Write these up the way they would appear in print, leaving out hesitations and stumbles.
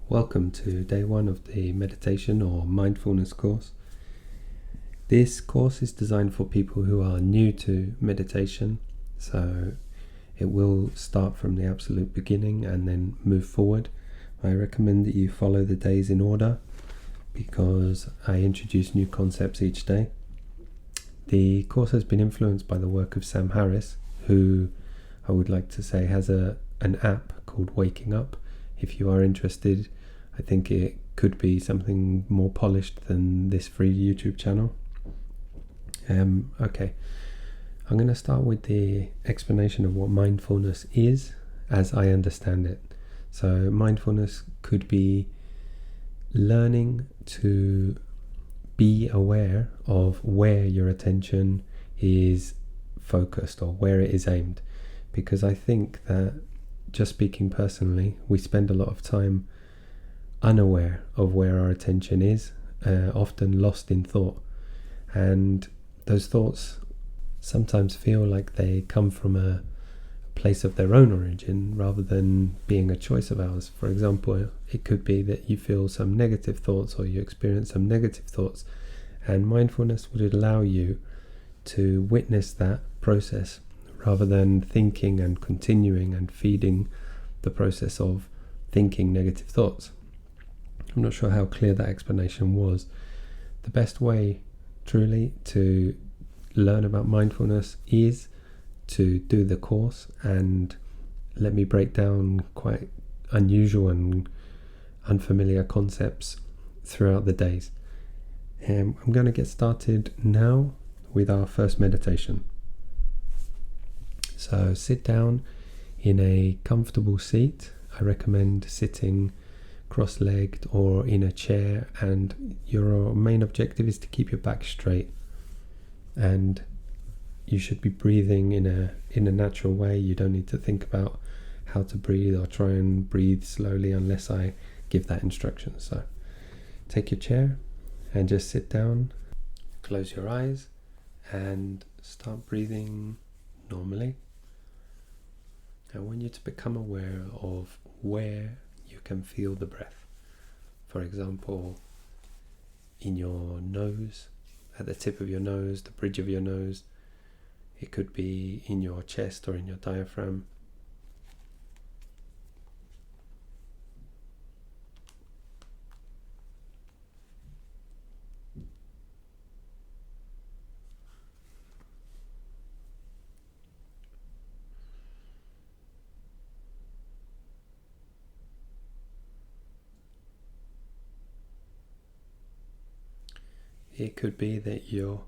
Welcome to day one of the meditation or mindfulness course. This course is designed for people who are new to meditation, so it will start from the absolute beginning and then move forward. I recommend that you follow the days in order because I introduce new concepts each day. The course has been influenced by the work of Sam Harris, who I would like to say has an app called Waking Up. If you are interested, I think it could be something more polished than this free YouTube channel. Okay, I'm going to start with the explanation of what mindfulness is as I understand it. So mindfulness could be learning to be aware of where your attention is focused or where it is aimed. Because I think that, just speaking personally, we spend a lot of time unaware of where our attention is, often lost in thought. And those thoughts sometimes feel like they come from a place of their own origin rather than being a choice of ours. For example, it could be that you feel some negative thoughts or you experience some negative thoughts, and mindfulness would allow you to witness that process rather than thinking and continuing and feeding the process of thinking negative thoughts. I'm not sure how clear that explanation was. The best way, truly, to learn about mindfulness is to do the course and let me break down quite unusual and unfamiliar concepts throughout the days. I'm going to get started now with our first meditation. So sit down in a comfortable seat. I recommend sitting cross-legged or in a chair, and your main objective is to keep your back straight, and you should be breathing in a natural way. You don't need to think about how to breathe or try and breathe slowly unless I give that instruction. So take your chair and just sit down, close your eyes and start breathing normally. I want you to become aware of where you can feel the breath. For example, in your nose, at the tip of your nose, the bridge of your nose. It could be in your chest or in your diaphragm. It could be that you're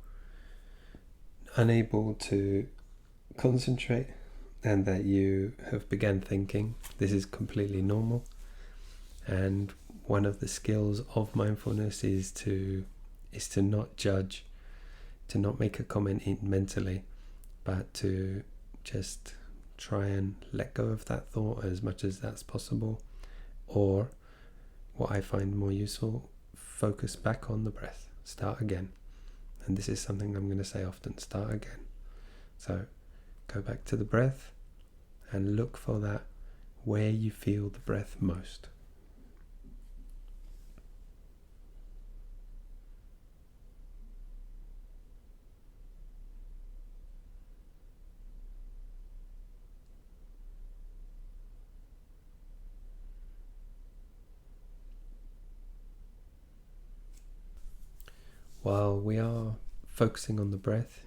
unable to concentrate and that you have begun thinking. This is completely normal. And one of the skills of mindfulness is to not judge, to not make a comment mentally, but to just try and let go of that thought as much as that's possible. Or what I find more useful, focus back on the breath. Start again. And this is something I'm going to say often, start again. So go back to the breath and look for that where you feel the breath most. While we are focusing on the breath,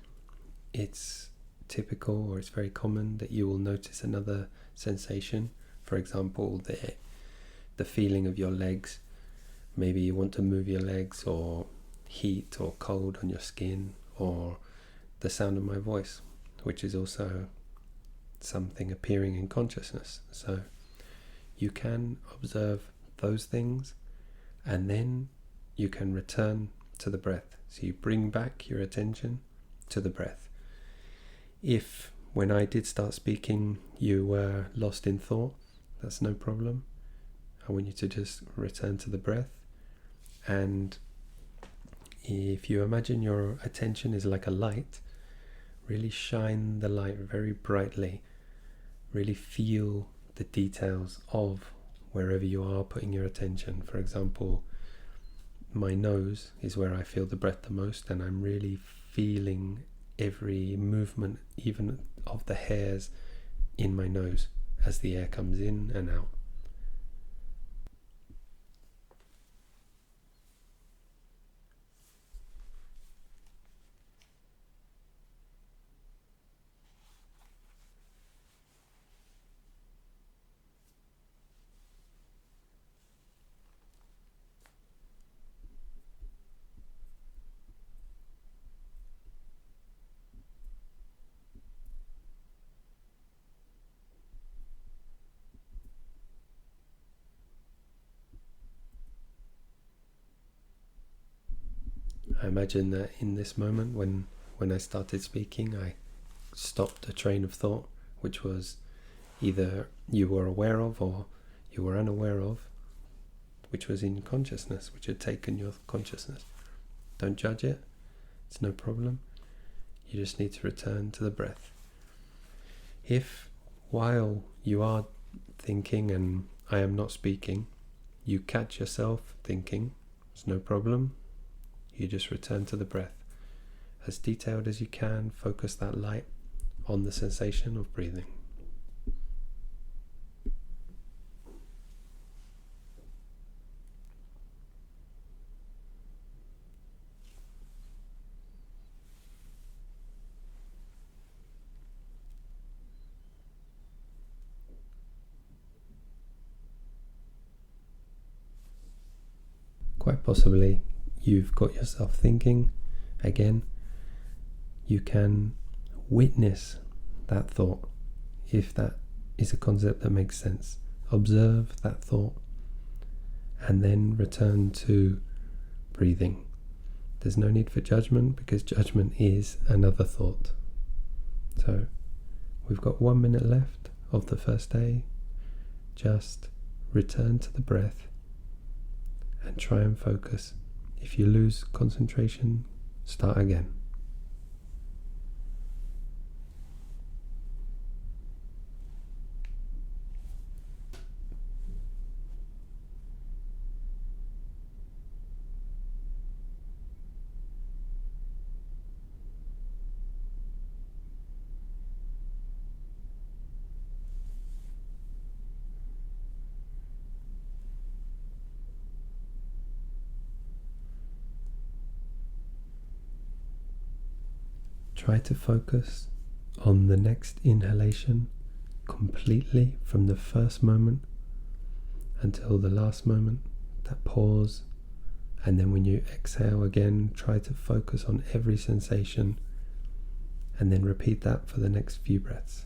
it's typical or it's very common that you will notice another sensation. For example, the feeling of your legs. Maybe you want to move your legs, or heat or cold on your skin, or the sound of my voice, which is also something appearing in consciousness. So you can observe those things and then you can return to the breath. So you bring back your attention to the breath. If when I did start speaking you were lost in thought, that's no problem. I want you to just return to the breath, and if you imagine your attention is like a light, really shine the light very brightly. Really feel the details of wherever you are putting your attention. For example, my nose is where I feel the breath the most, and I'm really feeling every movement, even of the hairs in my nose as the air comes in and out. I imagine that in this moment, when I started speaking, I stopped a train of thought, which was either you were aware of or you were unaware of, which was in consciousness, which had taken your consciousness. Don't judge it, it's no problem. You just need to return to the breath. If while you are thinking and I am not speaking, you catch yourself thinking, it's no problem. You just return to the breath. As detailed as you can, focus that light on the sensation of breathing. Quite possibly you've got yourself thinking again. You can witness that thought, if that is a concept that makes sense. Observe that thought and then return to breathing. There's no need for judgment, because judgment is another thought. So we've got 1 minute left of the first day. Just return to the breath and try and focus. If you lose concentration, start again. Try to focus on the next inhalation completely from the first moment until the last moment, that pause. And then when you exhale again, try to focus on every sensation and then repeat that for the next few breaths.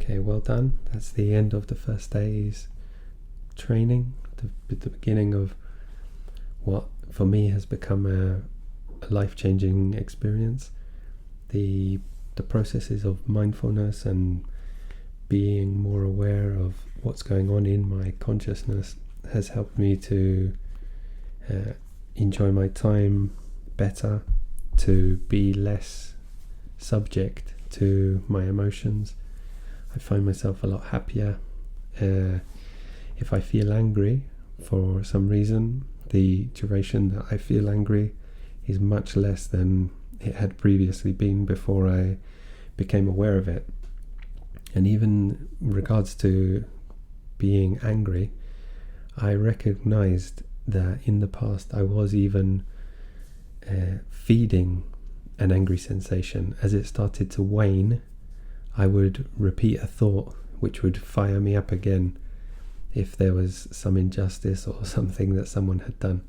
Okay, well done. That's the end of the first day's training, the beginning of what for me has become a life-changing experience. The processes of mindfulness and being more aware of what's going on in my consciousness has helped me to enjoy my time better, to be less subject to my emotions. I find myself a lot happier. If I feel angry for some reason, the duration that I feel angry is much less than it had previously been before I became aware of it. And even in regards to being angry, I recognized that in the past I was even feeding an angry sensation. As it started to wane, I would repeat a thought which would fire me up again if there was some injustice or something that someone had done.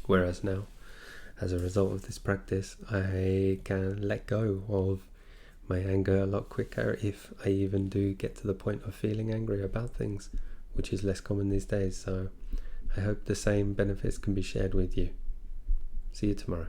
Whereas now, as a result of this practice, I can let go of my anger a lot quicker if I even do get to the point of feeling angry about things. which is less common these days. So I hope the same benefits can be shared with you. See you tomorrow.